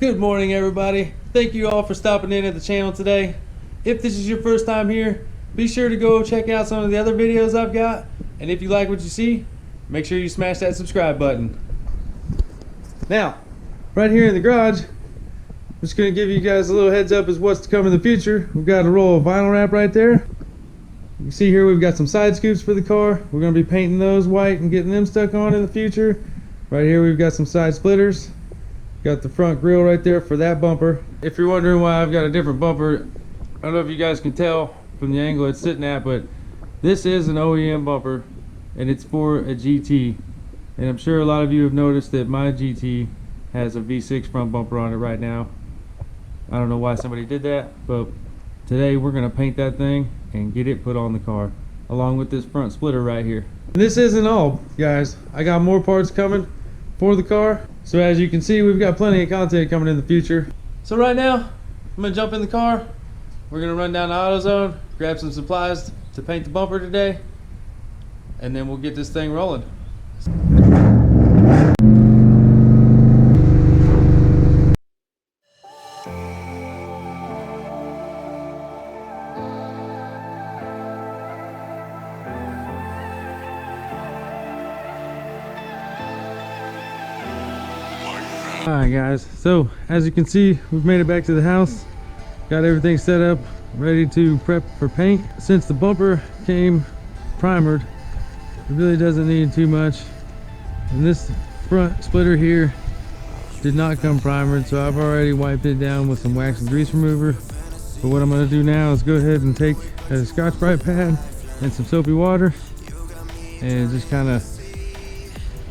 Good morning, everybody. Thank you all for stopping in at the channel today. If this is your first time here, be sure to go check out some of the other videos I've got. And if you like what you see, make sure you smash that subscribe button. Now, right here in the garage, I'm just going to give you guys a little heads up as what's to come in the future. We've got a roll of vinyl wrap right there. You can see here we've got some side scoops for the car. We're going to be painting those white and getting them stuck on in the future. Right here we've got some side splitters. Got the front grille right there for that bumper. If you're wondering why I've got a different bumper, I don't know if you guys can tell from the angle it's sitting at, but this is an OEM bumper and it's for a GT. And I'm sure a lot of you have noticed that my GT has a V6 front bumper on it right now. I don't know why somebody did that, but today we're going to paint that thing and get it put on the car along with this front splitter right here. And this isn't all, guys. I got more parts coming for the car. So as you can see, we've got plenty of content coming in the future. So right now, I'm gonna jump in the car. We're gonna run down to AutoZone, grab some supplies to paint the bumper today, and then we'll get this thing rolling. Alright guys, so as you can see, we've made it back to the house. Got everything set up, ready to prep for paint. Since the bumper came primered, it really doesn't need too much. And this front splitter here did not come primered, so I've already wiped it down with some wax and grease remover. But what I'm going to do now is go ahead and take a Scotch-Brite pad and some soapy water and just kind of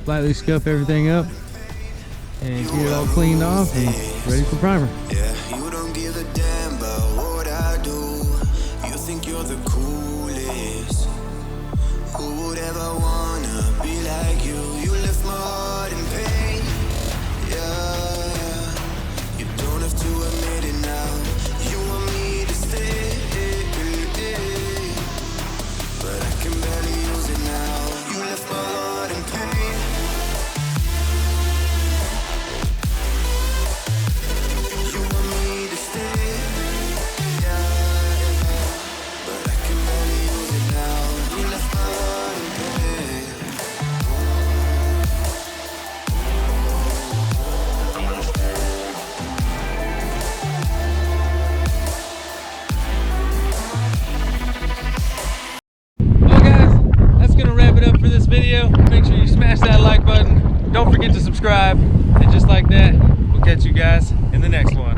lightly scuff everything up and get it all cleaned off and ready for primer. Yeah, you don't give a damn about what I do. You think you're the coolest. Who would ever wanna be like you? You left my heart in pain. Yeah, you don't have to admit it now. You want me to stay, but I can barely use it now. You left my heart in pain. Video. Make sure you smash that like button. Don't forget to subscribe. And just like that, we'll catch you guys in the next one.